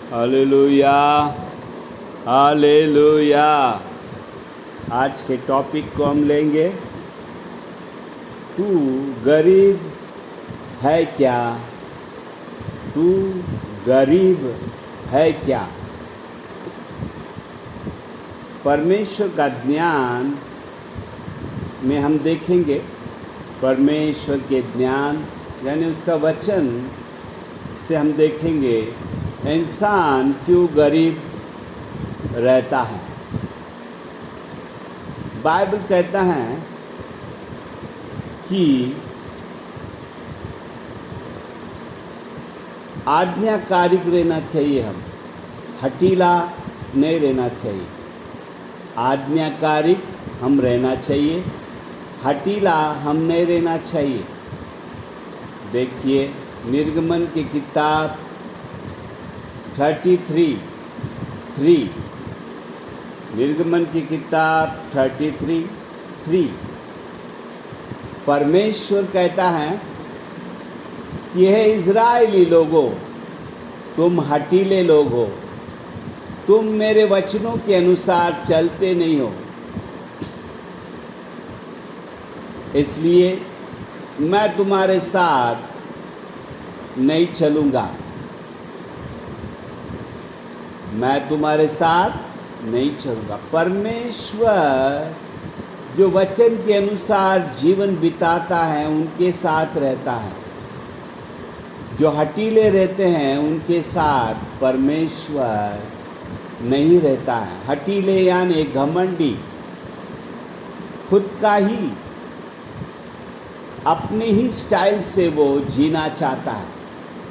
Hallelujah, hallelujah. आज के topic को हम लेंगे, तू गरीब है क्या? तू गरीब है क्या? परमेश्वर का ज्ञान में हम देखेंगे, परमेश्वर के ज्ञान यानी उसका वचन से हम देखेंगे इंसान क्यों गरीब रहता है। बाइबल कहता है कि आज्ञाकारिक रहना चाहिए, हम हठीला नहीं रहना चाहिए। आज्ञाकारिक हम रहना चाहिए, हठीला हम नहीं रहना चाहिए। देखिए निर्गमन की किताब 33:3, निर्गमन की किताब 33:3 परमेश्वर कहता है कि हे इज़राइली लोगों, तुम हठीले लोग हो, तुम मेरे वचनों के अनुसार चलते नहीं हो, इसलिए मैं तुम्हारे साथ नहीं चलूँगा, मैं तुम्हारे साथ नहीं चलूँगा। परमेश्वर जो वचन के अनुसार जीवन बिताता है उनके साथ रहता है, जो हठीले रहते हैं उनके साथ परमेश्वर नहीं रहता है। हठीले यानी घमंडी, खुद का ही अपने ही स्टाइल से वो जीना चाहता है।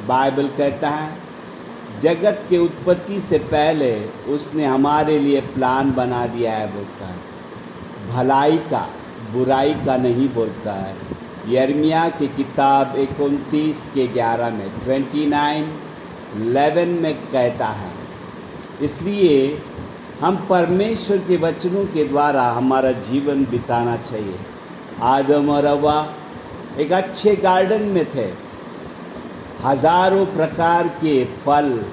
बाइबल कहता है जगत के उत्पत्ति से पहले उसने हमारे लिए प्लान बना दिया है, बोलकर भलाई का बुराई का नहीं, बोलकर यिर्मयाह की किताब 29:11 में 29:11 में कहता है। इसलिए हम परमेश्वर के वचनों के द्वारा हमारा जीवन बिताना चाहिए। आदम और हव्वा एक अच्छे गार्डन में थे, हजारों प्रकार के फल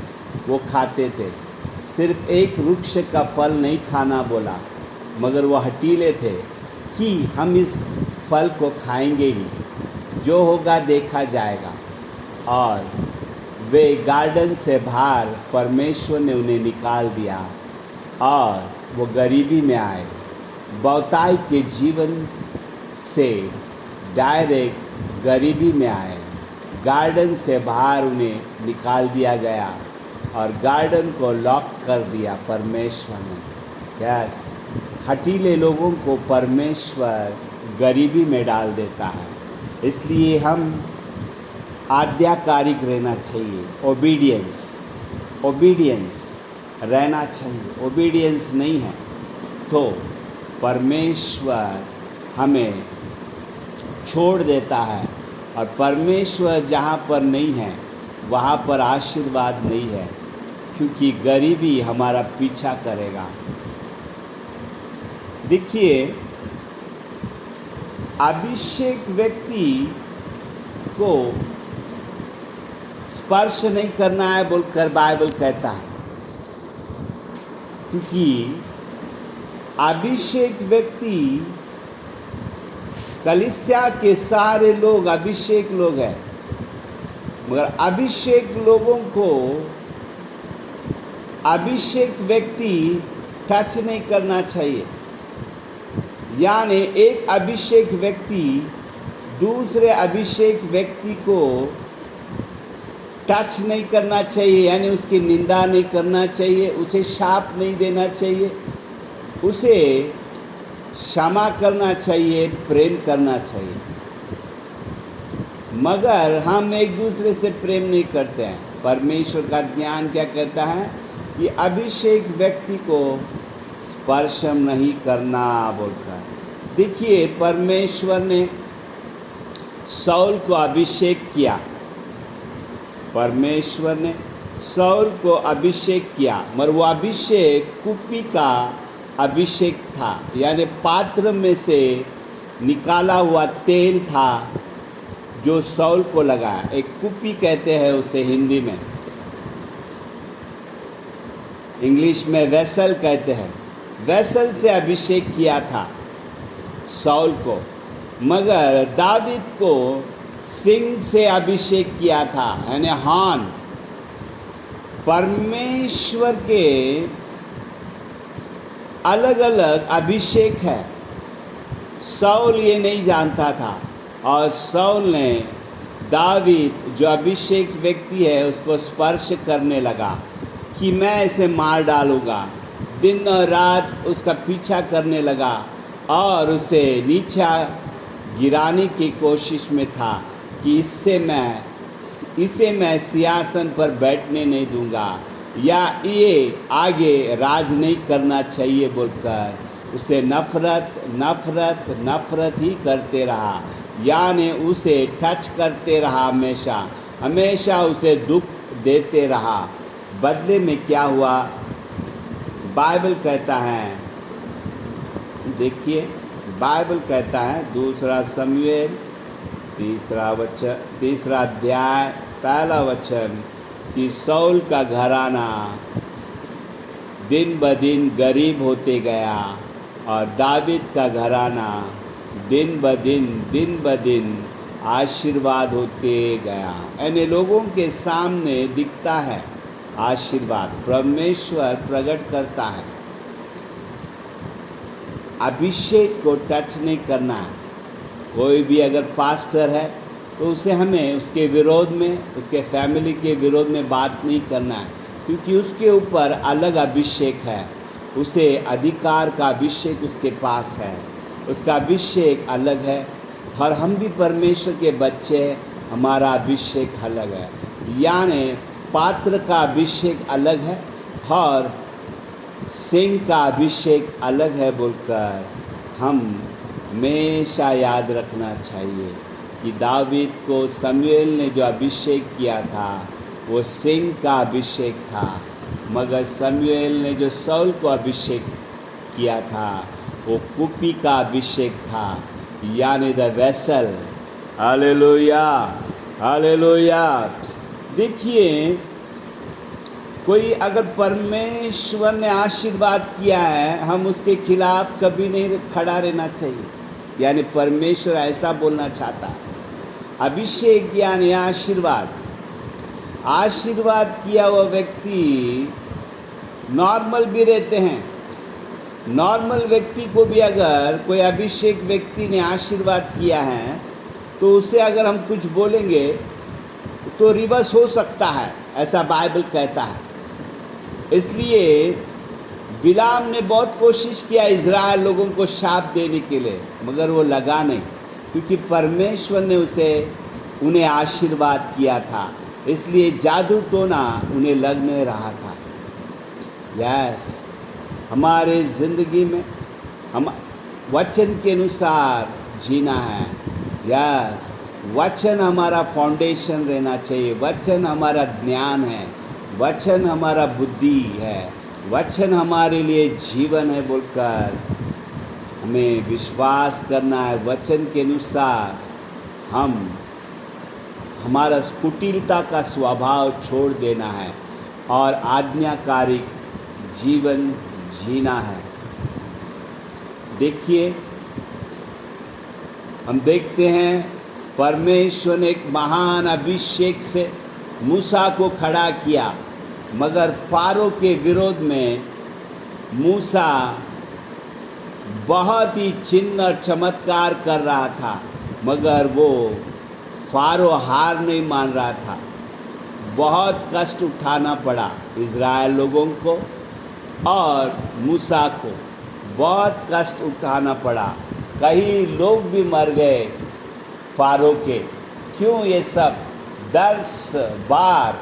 वो खाते थे, सिर्फ एक वृक्ष का फल नहीं खाना बोला, मगर वो हठीले थे कि हम इस फल को खाएंगे ही, जो होगा देखा जाएगा। और वे गार्डन से बाहर परमेश्वर ने उन्हें निकाल दिया और वो गरीबी में आए। बहुतायत के जीवन से डायरेक्ट गरीबी में आए। गार्डन से बाहर उन्हें निकाल दिया गया और गार्डन को लॉक कर दिया परमेश्वर ने। यस, हठीले लोगों को परमेश्वर गरीबी में डाल देता है। इसलिए हम आज्ञाकारिक रहना चाहिए, ओबीडियंस रहना चाहिए। ओबीडियंस नहीं है तो परमेश्वर हमें छोड़ देता है, और परमेश्वर जहाँ पर नहीं है वहाँ पर आशीर्वाद नहीं है, क्योंकि गरीबी हमारा पीछा करेगा। देखिए अभिषेक व्यक्ति को स्पर्श नहीं करना है बोलकर बाइबल कहता है, क्योंकि अभिषेक व्यक्ति, कलीसिया के सारे लोग अभिषेक लोग हैं, मगर अभिषेक लोगों को अभिषेक व्यक्ति टच नहीं करना चाहिए। यानी एक अभिषेक व्यक्ति दूसरे अभिषेक व्यक्ति को टच नहीं करना चाहिए, यानी उसकी निंदा नहीं करना चाहिए, उसे शाप नहीं देना चाहिए, उसे क्षमा करना चाहिए, प्रेम करना चाहिए। मगर हम एक दूसरे से प्रेम नहीं करते हैं। परमेश्वर का ज्ञान क्या कहता है कि अभिषेक व्यक्ति को स्पर्श नहीं करना बोलकर। देखिए परमेश्वर ने शाऊल को अभिषेक किया, परमेश्वर ने शाऊल को अभिषेक किया, मगर वो अभिषेक कुप्पी का अभिषेक था, यानी पात्र में से निकाला हुआ तेल था जो शाऊल को लगाया। एक कुप्पी कहते हैं उसे हिंदी में। इंग्लिश में वेसल कहते हैं, वेसल से अभिषेक किया था साउल को, मगर दावीद को सिंह से अभिषेक किया था, यानी हान। परमेश्वर के अलग अलग अभिषेक है। साउल ये नहीं जानता था, और साउल ने दावीद जो अभिषेक व्यक्ति है उसको स्पर्श करने लगा कि मैं इसे मार डालूँगा। दिन और रात उसका पीछा करने लगा और उसे नीचा गिराने की कोशिश में था कि इसे मैं सिंहासन पर बैठने नहीं दूंगा, या ये आगे राज नहीं करना चाहिए बोलकर उसे नफरत ही करते रहा, यानी उसे टच करते रहा, हमेशा उसे दुख देते रहा। बदले में क्या हुआ, बाइबल कहता है, देखिए बाइबल कहता है 2 शमूएल 3 अध्याय 1 वचन कि साउल का घराना दिन ब दिन गरीब होते गया और दावीद का घराना दिन ब दिन आशीर्वाद होते गया। यानी लोगों के सामने दिखता है आशीर्वाद, परमेश्वर प्रकट करता है। अभिषेक को टच नहीं करना है। कोई भी अगर पास्टर है तो उसे हमें उसके विरोध में, उसके फैमिली के विरोध में बात नहीं करना है, क्योंकि उसके ऊपर अलग अभिषेक है, उसे अधिकार का अभिषेक उसके पास है, उसका अभिषेक अलग है। और हम भी परमेश्वर के बच्चे, हमारा अभिषेक अलग है, यानी पात्र का अभिषेक अलग है और सिंह का अभिषेक अलग है बोलकर हम हमेशा याद रखना चाहिए कि दावीद को शमूएल ने जो अभिषेक किया था वो सिंह का अभिषेक था, मगर शमूएल ने जो साउल को अभिषेक किया था वो कुपी का अभिषेक था, यानी द वेसल। Hallelujah, hallelujah. देखिए, कोई अगर परमेश्वर ने आशीर्वाद किया है, हम उसके खिलाफ कभी नहीं खड़ा रहना चाहिए। यानी परमेश्वर ऐसा बोलना चाहता है, अभिषेक यानी आशीर्वाद। आशीर्वाद किया हुआ व्यक्ति नॉर्मल भी रहते हैं। नॉर्मल व्यक्ति को भी अगर कोई अभिषेक व्यक्ति ने आशीर्वाद किया है तो उसे अगर हम कुछ बोलेंगे तो रिवर्स हो सकता है, ऐसा बाइबल कहता है। इसलिए बिलाम ने बहुत कोशिश किया इज़राइल लोगों को शाप देने के लिए, मगर वो लगा नहीं, क्योंकि परमेश्वर ने उन्हें आशीर्वाद किया था, इसलिए जादू टोना उन्हें लग नहीं रहा था। यस, हमारे ज़िंदगी में हम वचन के अनुसार जीना है। यस, वचन हमारा फाउंडेशन रहना चाहिए, वचन हमारा ज्ञान है, वचन हमारा बुद्धि है, वचन हमारे लिए जीवन है बोलकर हमें विश्वास करना है। वचन के अनुसार हमारा कुटिलता का स्वभाव छोड़ देना है और आज्ञाकारी जीवन जीना है। देखिए, हम देखते हैं परमेश्वर ने एक महान अभिषेक से मूसा को खड़ा किया, मगर फारो के विरोध में मूसा बहुत ही चिन्ह और चमत्कार कर रहा था, मगर वो फारो हार नहीं मान रहा था। बहुत कष्ट उठाना पड़ा इज़राइल लोगों को और मूसा को, बहुत कष्ट उठाना पड़ा। कई लोग भी मर गए फारो के। क्यों? ये सब 10 बार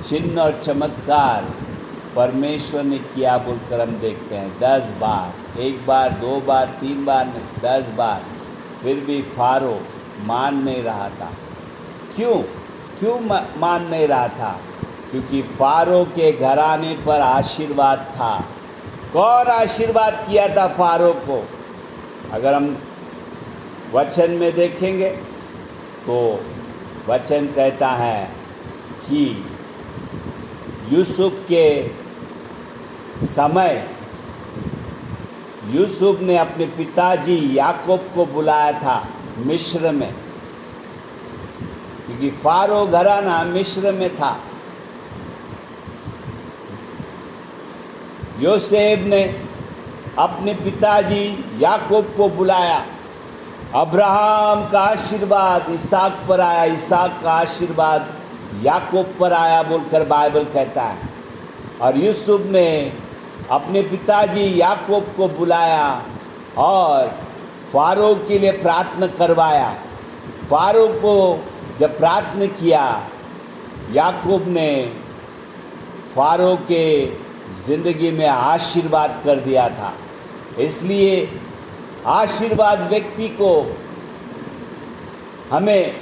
चिन्ह और चमत्कार परमेश्वर ने किया बोलकर हम देखते हैं। 10 बार, 1 बार, 2 बार, 3 बार नहीं, 10 बार। फिर भी फारो मान नहीं रहा था। क्यों मान नहीं रहा था? क्योंकि फारो के घराने पर आशीर्वाद था। कौन आशीर्वाद किया था फारो को? अगर हम वचन में देखेंगे तो वचन कहता है कि यूसुफ के समय यूसुफ ने अपने पिताजी याकूब को बुलाया था मिस्र में, क्योंकि फारो घराना मिस्र में था। योसेफ ने अपने पिताजी याकूब को बुलाया। अब्राहम का आशीर्वाद इसहाक पर आया, इसहाक का आशीर्वाद याकूब पर आया बोलकर बाइबल कहता है। और यूसुफ ने अपने पिताजी याकूब को बुलाया और फारो के लिए प्रार्थना करवाया। फारो को जब प्रार्थना किया, याकूब ने फारो के ज़िंदगी में आशीर्वाद कर दिया था। इसलिए आशीर्वाद व्यक्ति को हमें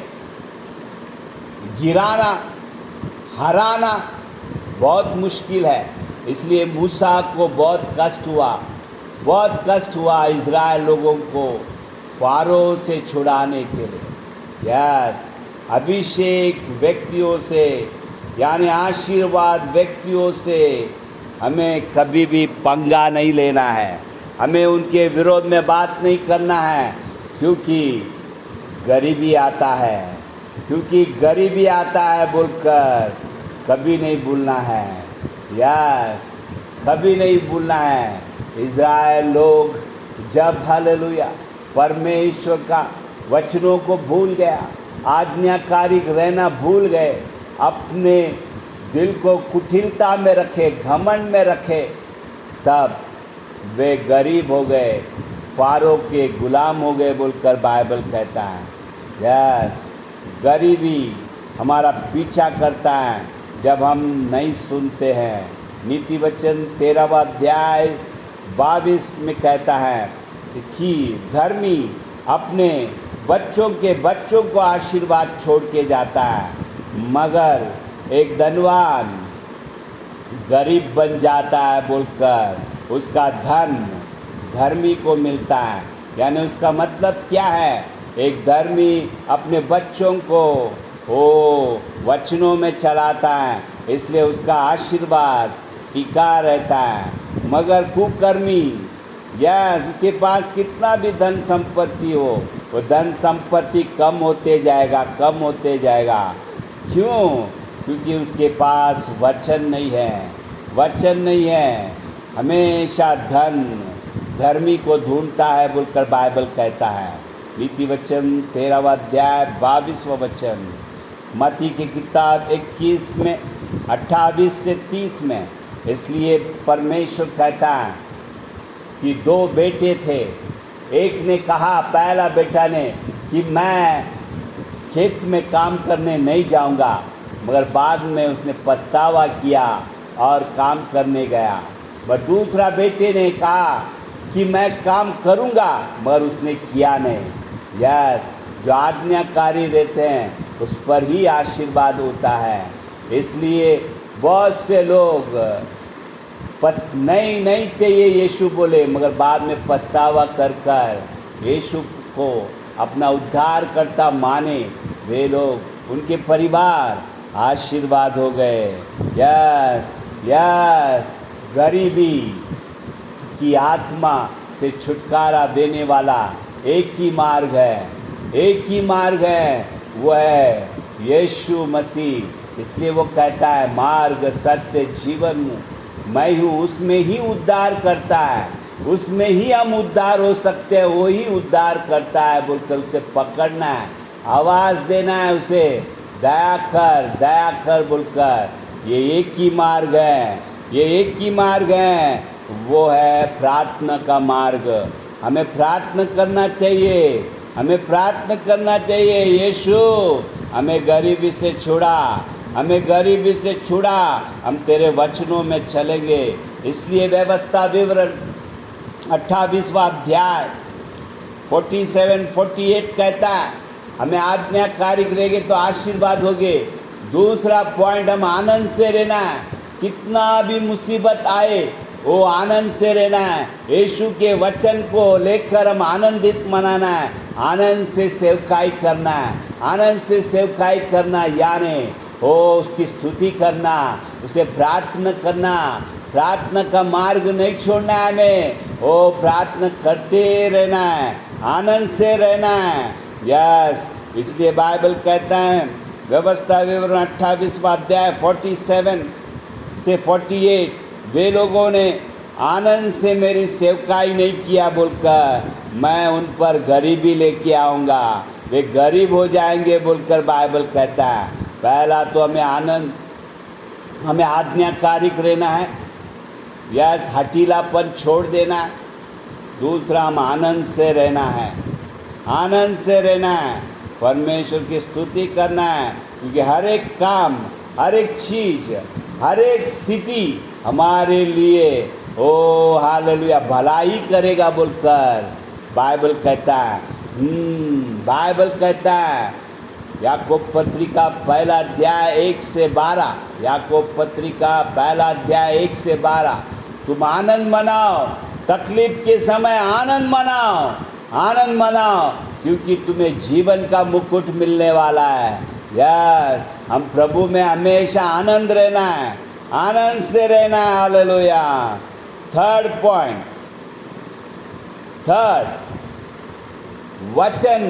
गिराना, हराना बहुत मुश्किल है। इसलिए मूसा को बहुत कष्ट हुआ इज़राइल लोगों को फारो से छुड़ाने के लिए। यस, अभिषेक व्यक्तियों से यानी आशीर्वाद व्यक्तियों से हमें कभी भी पंगा नहीं लेना है, हमें उनके विरोध में बात नहीं करना है, क्योंकि गरीबी आता है बोलकर कभी नहीं भूलना है। यस, कभी नहीं भूलना है। इज़राइल लोग जब हालेलुया परमेश्वर का वचनों को भूल गया, आज्ञाकारी रहना भूल गए, अपने दिल को कुटिलता में रखे, घमंड में रखे, तब वे गरीब हो गए, फारो के गुलाम हो गए बोलकर बाइबल कहता है। यस, गरीबी हमारा पीछा करता है जब हम नहीं सुनते हैं। नीति वचन 13वां अध्याय 22 में कहता है कि धर्मी अपने बच्चों को आशीर्वाद छोड़ के जाता है, मगर एक धनवान गरीब बन जाता है बोलकर उसका धन धर्मी को मिलता है। यानी उसका मतलब क्या है? एक धर्मी अपने बच्चों को वचनों में चलाता है, इसलिए उसका आशीर्वाद टिका रहता है। मगर कुकर्मी या उसके पास कितना भी धन संपत्ति हो, वो धन संपत्ति कम होते जाएगा। क्यों? क्योंकि उसके पास वचन नहीं है। हमेशा धन धर्मी को ढूंढता है बोलकर बाइबल कहता है। नीति वचन 13वां अध्याय 22वां वचन, मत्ती की किताब 21 में 28 से 30 में। इसलिए परमेश्वर कहता है कि 2 बेटे थे। एक ने कहा, पहला बेटा ने, कि मैं खेत में काम करने नहीं जाऊंगा, मगर बाद में उसने पछतावा किया और काम करने गया। वह दूसरा बेटे ने कहा कि मैं काम करूंगा, मगर उसने किया नहीं। यस, जो आज्ञाकारी रहते हैं उस पर ही आशीर्वाद होता है। इसलिए बहुत से लोग नहीं चाहिए यीशु बोले, मगर बाद में पछतावा कर यीशु को अपना उद्धारकर्ता माने, वे लोग, उनके परिवार आशीर्वाद हो गए। यस, गरीबी की आत्मा से छुटकारा देने वाला एक ही मार्ग है, वो है यीशु मसीह। इसलिए वो कहता है, मार्ग सत्य जीवन मैं हूँ, उसमें ही उद्धार करता है, उसमें ही हम उद्धार हो सकते हैं। वो ही उद्धार करता है बोलकर उसे पकड़ना है, आवाज़ देना है उसे, दया कर बोलकर। ये एक ही मार्ग है, वो है प्रार्थना का मार्ग। हमें प्रार्थना करना चाहिए, यीशु हमें गरीबी से छुड़ा, हम तेरे वचनों में चलेंगे। इसलिए व्यवस्था विवरण 28वां अध्याय 47-48 कहता है, हमें आज्ञाकारी रहेंगे तो आशीर्वाद होगे। दूसरा पॉइंट, हम आनंद से रहना है, कितना भी मुसीबत आए वो आनंद से रहना है। यीशु के वचन को लेकर हम आनंदित मनाना है, आनंद से सेवकाई करना, यानी हो उसकी स्तुति करना, उसे प्रार्थना करना, प्रार्थना का मार्ग नहीं छोड़ना है हमें। ओ प्रार्थना करते रहना है, आनंद से रहना है। यस, इसलिए बाइबल कहता है व्यवस्था विवरण 28वां अध्याय 47 से 48, वे लोगों ने आनंद से मेरी सेवकाई नहीं किया बोलकर मैं उन पर गरीबी लेके आऊँगा, वे गरीब हो जाएंगे बोलकर बाइबल कहता है। पहला तो हमें आज्ञाकारिक रहना है, यस, हठीलापन छोड़ देना है। दूसरा, हम आनंद से रहना है, आनंद से रहना है, परमेश्वर की स्तुति करना है, क्योंकि हर एक काम, हर एक चीज़, हर एक स्थिति हमारे लिए ओ हालेलुया भलाई करेगा बोलकर बाइबल कहता है। बाइबल कहता है याकूब पत्रिका पहला अध्याय 1 से 12, याकूब पत्रिका पहला अध्याय 1 से 12, तुम आनंद मनाओ, तकलीफ के समय आनंद मनाओ, आनंद मनाओ, क्योंकि तुम्हें जीवन का मुकुट मिलने वाला है। यस, हम प्रभु में हमेशा आनंद रहना है, आनंद से रहना है। हालेलुया। थर्ड पॉइंट, वचन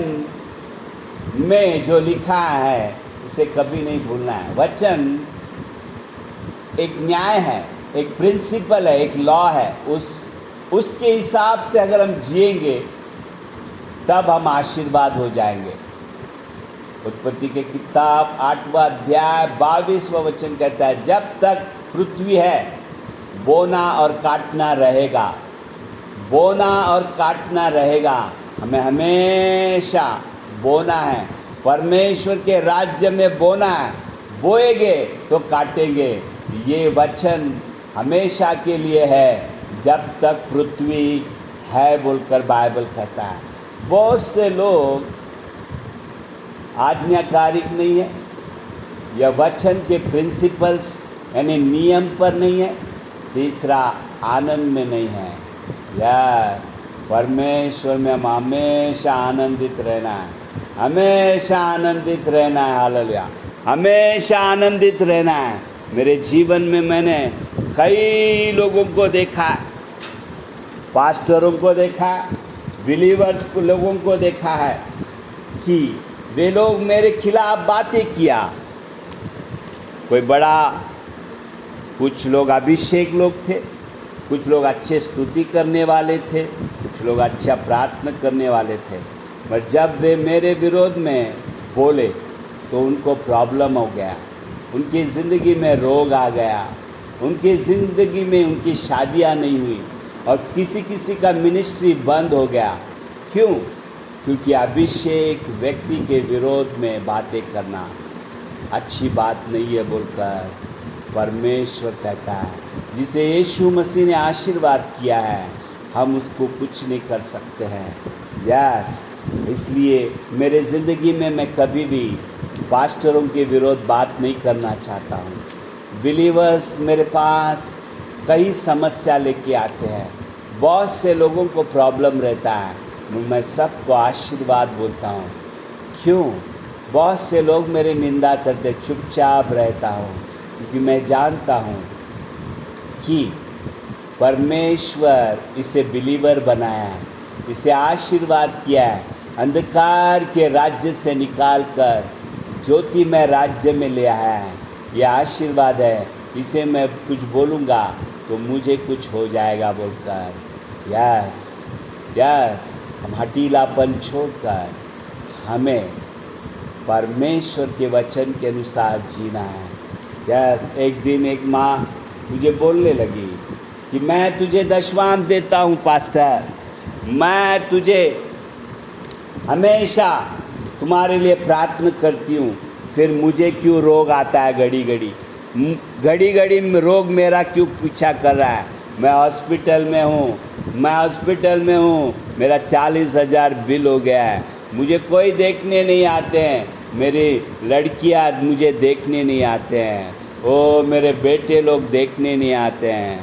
में जो लिखा है उसे कभी नहीं भूलना है। वचन एक न्याय है, एक प्रिंसिपल है, एक लॉ है। उसके हिसाब से अगर हम जिएंगे तब हम आशीर्वाद हो जाएंगे। उत्पत्ति के किताब 8वां अध्याय 22वां वचन कहता है, जब तक पृथ्वी है बोना और काटना रहेगा, बोना और काटना रहेगा। हमें हमेशा बोना है, परमेश्वर के राज्य में बोना है, बोएंगे तो काटेंगे। ये वचन हमेशा के लिए है, जब तक पृथ्वी है बोलकर बाइबल कहता है। बहुत से लोग आज्ञाकारिक नहीं है, यह वचन के प्रिंसिपल्स यानी नियम पर नहीं है। तीसरा, आनंद में नहीं है। यस, परमेश्वर में हम हमेशा आनंदित रहना है, हमेशा आनंदित रहना है। हालेलुया, हमेशा आनंदित रहना है। मेरे जीवन में मैंने कई लोगों को देखा, पास्टरों को देखा, बिलीवर्स को, लोगों को देखा है कि वे लोग मेरे खिलाफ बातें किया। कोई बड़ा, कुछ लोग अभिषेक लोग थे, कुछ लोग अच्छे स्तुति करने वाले थे, कुछ लोग अच्छा प्रार्थना करने वाले थे, पर जब वे मेरे विरोध में बोले तो उनको प्रॉब्लम हो गया, उनकी ज़िंदगी में रोग आ गया, उनकी ज़िंदगी में उनकी शादियां नहीं हुई और किसी किसी का मिनिस्ट्री बंद हो गया। क्यों? क्योंकि अभिषेक व्यक्ति के विरोध में बातें करना अच्छी बात नहीं है बोलकर परमेश्वर कहता है। जिसे यीशु मसीह ने आशीर्वाद किया है हम उसको कुछ नहीं कर सकते हैं। यस, इसलिए मेरे ज़िंदगी में मैं कभी भी पास्टरों के विरोध बात नहीं करना चाहता हूँ। बिलीवर्स मेरे पास कई समस्या लेके आते हैं, बहुत से लोगों को प्रॉब्लम रहता है, मैं सबको आशीर्वाद बोलता हूँ। क्यों? बहुत से लोग मेरे निंदा करते, चुपचाप रहता हूँ, क्योंकि मैं जानता हूँ कि परमेश्वर इसे बिलीवर बनाया है, इसे आशीर्वाद किया है, अंधकार के राज्य से निकाल कर ज्योतिमय राज्य में ले आया है। यह आशीर्वाद है, इसे मैं कुछ बोलूँगा तो मुझे कुछ हो जाएगा बोलकर। यस यस, हम हठीलापन छोड़कर हमें परमेश्वर के वचन के अनुसार जीना है। यस, एक दिन एक माँ मुझे बोलने लगी कि मैं तुझे दशवांश देता हूँ पास्टर, मैं तुझे हमेशा तुम्हारे लिए प्रार्थना करती हूँ, फिर मुझे क्यों रोग आता है घड़ी घड़ी में रोग मेरा क्यों पीछा कर रहा है? मैं हॉस्पिटल में हूँ, मेरा 40,000 बिल हो गया है, मुझे कोई देखने नहीं आते हैं, मेरी लड़कियाँ मुझे देखने नहीं आते हैं, ओ मेरे बेटे लोग देखने नहीं आते हैं।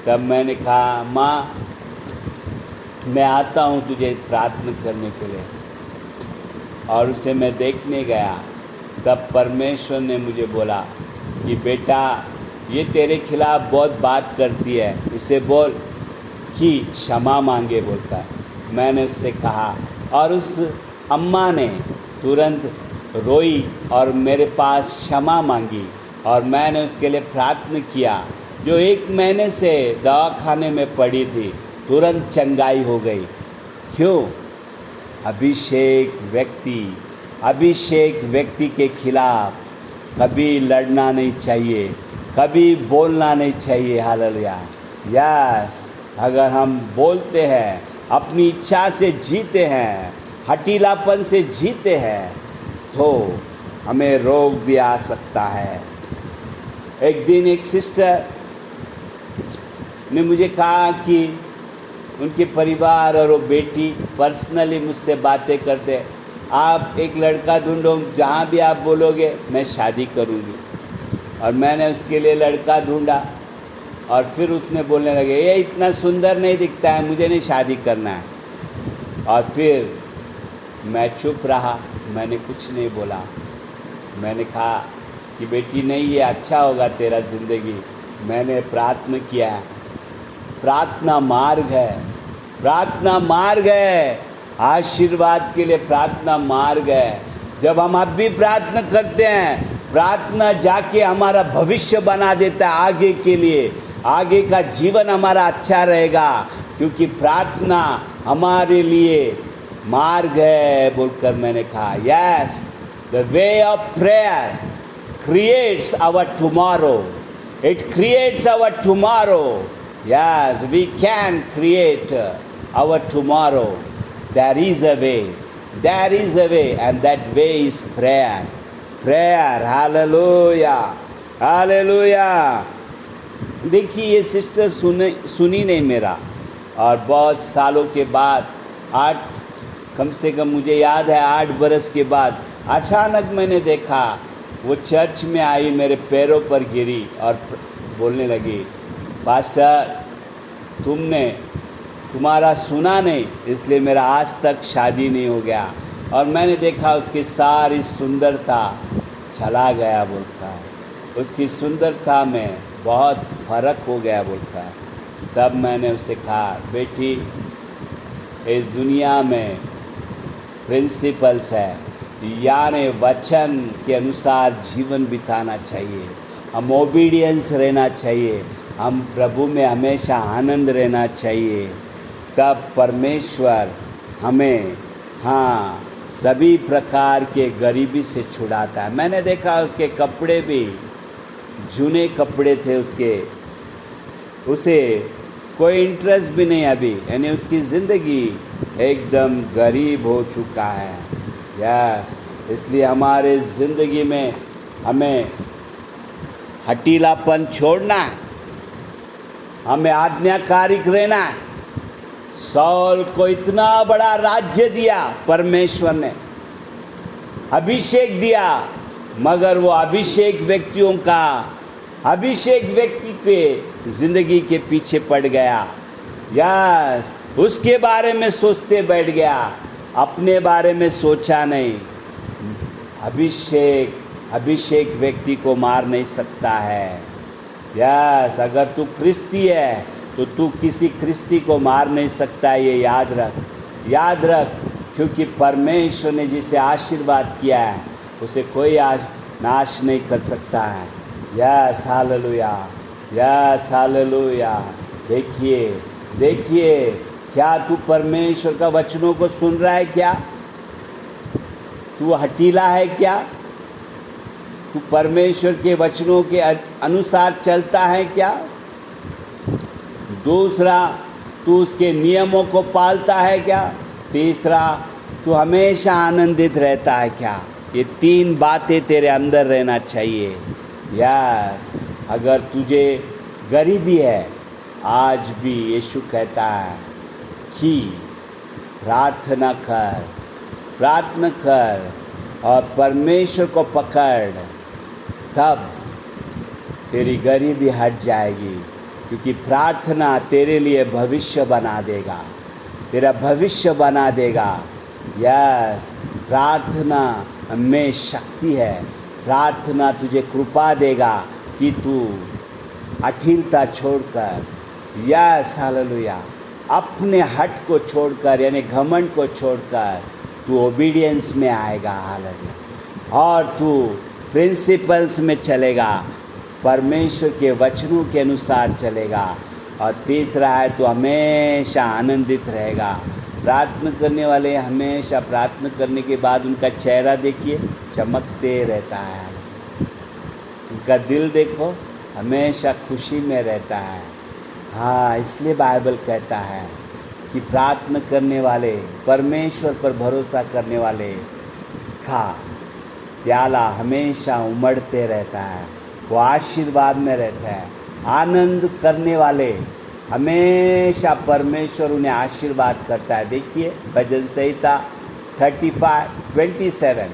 तब मैंने कहा माँ मैं आता हूँ तुझे प्रार्थना करने के लिए, और उसे मैं देखने गया। तब परमेश्वर ने मुझे बोला कि बेटा ये तेरे खिलाफ़ बहुत बात करती है, इसे बोल कि क्षमा मांगे बोलकर। मैंने उससे कहा और उस अम्मा ने तुरंत रोई और मेरे पास क्षमा मांगी और मैंने उसके लिए प्रार्थना किया। जो 1 महीने से दवाखाने में पड़ी थी तुरंत चंगाई हो गई। क्यों? अभिषेक व्यक्ति के खिलाफ कभी लड़ना नहीं चाहिए, कभी बोलना नहीं चाहिए। हालेलुया। यस, अगर हम बोलते हैं, अपनी इच्छा से जीते हैं, हठीलापन से जीते हैं, तो हमें रोग भी आ सकता है। एक दिन एक सिस्टर ने मुझे कहा कि उनके परिवार और वो बेटी पर्सनली मुझसे बातें करते, आप एक लड़का ढूंढो, जहाँ भी आप बोलोगे मैं शादी करूँगी। और मैंने उसके लिए लड़का ढूंढा और फिर उसने बोलने लगे, ये इतना सुंदर नहीं दिखता है, मुझे नहीं शादी करना है। और फिर मैं चुप रहा, मैंने कुछ नहीं बोला। मैंने कहा कि बेटी नहीं, ये अच्छा होगा तेरा ज़िंदगी। मैंने प्रार्थना किया। प्रार्थना मार्ग है, आशीर्वाद के लिए प्रार्थना मार्ग है। जब हम अब भी प्रार्थना करते हैं, प्रार्थना जाके हमारा भविष्य बना देता है आगे के लिए। आगे का जीवन हमारा अच्छा रहेगा, क्योंकि प्रार्थना हमारे लिए मार्ग है बोलकर मैंने कहा। Yes, the way of prayer creates our tomorrow. It creates our tomorrow. Yes, we can create our tomorrow. There is a way. There is a way, and that way is prayer. Prayer. Hallelujah. Hallelujah. देखिए, ये sister सुनी नहीं मेरा, और बहुत सालों के बाद, कम से कम मुझे याद है 8 बरस के बाद अचानक मैंने देखा वो चर्च में आई, मेरे पैरों पर गिरी और बोलने लगी, पास्टर तुम्हारा सुना नहीं, इसलिए मेरा आज तक शादी नहीं हो गया। और मैंने देखा उसकी सारी सुंदरता चला गया बोलता, उसकी सुंदरता में बहुत फ़र्क हो गया बोलता। तब मैंने उसे कहा, बेटी इस दुनिया में प्रिंसिपल्स है, यानी वचन के अनुसार जीवन बिताना चाहिए, हम ओबीडियंस रहना चाहिए, हम प्रभु में हमेशा आनंद रहना चाहिए। तब परमेश्वर हमें सभी प्रकार के गरीबी से छुड़ाता है। मैंने देखा उसके कपड़े भी जूने कपड़े थे उसे कोई इंटरेस्ट भी नहीं अभी, यानी उसकी ज़िंदगी एकदम गरीब हो चुका है। यस, इसलिए हमारे ज़िंदगी में हमें हठीलापन छोड़ना है, हमें आज्ञाकारिक रहना है। सौल को इतना बड़ा राज्य दिया परमेश्वर ने, अभिषेक दिया, मगर वो अभिषेक व्यक्ति के ज़िंदगी के पीछे पड़ गया। यस, उसके बारे में सोचते बैठ गया, अपने बारे में सोचा नहीं। अभिषेक व्यक्ति को मार नहीं सकता है। यस, अगर तू ख्रिस्ती है तो तू किसी ख्रिस्ती को मार नहीं सकता, ये याद रख, क्योंकि परमेश्वर ने जिसे आशीर्वाद किया है उसे कोई नाश नहीं कर सकता है। Yes, hallelujah, yes, hallelujah. देखिए, क्या तू परमेश्वर का वचनों को सुन रहा है? क्या तू हठीला है? क्या तू परमेश्वर के वचनों के अनुसार चलता है? क्या दूसरा, तू उसके नियमों को पालता है? क्या तीसरा, तू हमेशा आनंदित रहता है? क्या ये 3 बातें तेरे अंदर रहना चाहिए। यस, अगर तुझे गरीबी है, आज भी यीशु कहता है कि प्रार्थना कर और परमेश्वर को पकड़, तब तेरी गरीबी हट जाएगी, क्योंकि प्रार्थना तेरे लिए भविष्य बना देगा, तेरा भविष्य बना देगा। यस, प्रार्थना हमें शक्ति है। प्रार्थना तुझे कृपा देगा कि तू अठिलता छोड़कर, यस हालेलुया, अपने हट को छोड़कर यानी घमंड को छोड़कर तू ओबीडियंस में आएगा हालेलुया, और तू प्रिंसिपल्स में चलेगा, परमेश्वर के वचनों के अनुसार चलेगा। और तीसरा है तू हमेशा आनंदित रहेगा। प्रार्थना करने वाले हमेशा प्रार्थना करने के बाद उनका चेहरा देखिए चमकते रहता है, उनका दिल देखो हमेशा खुशी में रहता है। हाँ, इसलिए बाइबल कहता है कि प्रार्थना करने वाले, परमेश्वर पर भरोसा करने वाले का प्याला हमेशा उमड़ते रहता है, वो आशीर्वाद में रहता है। आनंद करने वाले हमेशा परमेश्वर उन्हें आशीर्वाद करता है। देखिए भजन संहिता 35:27,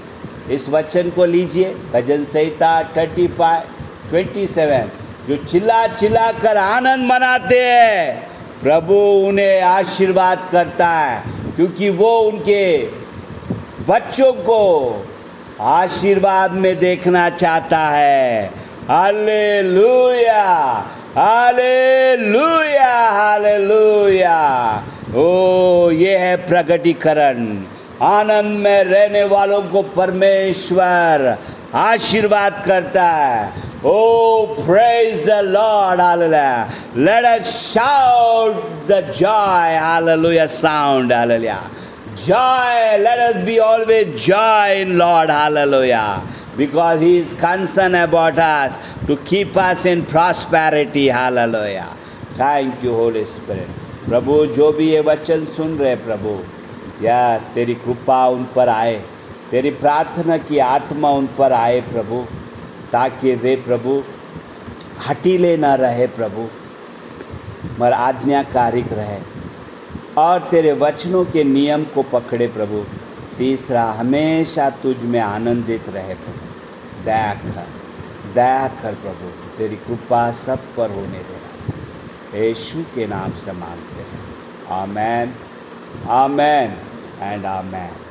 इस वचन को लीजिए, भजन संहिता 35:27, जो चिल्ला चिल्ला कर आनंद मनाते हैं प्रभु उन्हें आशीर्वाद करता है, क्योंकि वो उनके बच्चों को आशीर्वाद में देखना चाहता है। Hallelujah, hallelujah, hallelujah. ओ ये है प्रगटीकरण। आनंद में रहने वालों को परमेश्वर आशीर्वाद करता है। Oh, praise the Lord, hallelujah. Let us shout the joy, hallelujah sound, hallelujah. Joy, let us be always joy in Lord, hallelujah. Because He is concerned about us to keep us in prosperity, hallelujah. Thank you, Holy Spirit. प्रभु जो भी ये वचन सुन रहे प्रभु, यार तेरी कृपा उन पर आए, तेरी प्रार्थना की आत्मा उन पर आए प्रभु, ताकि वे प्रभु हठीले न रहे प्रभु, मगर आज्ञाकारिक रहे और तेरे वचनों के नियम को पकड़े प्रभु। तीसरा, हमेशा तुझ में आनंदित रहे प्रभु। दया कर प्रभु, तेरी कृपा सब पर होने देना चाहिए। यीशु के नाम से मांगते हैं, आमेन, आमेन एंड आमेन।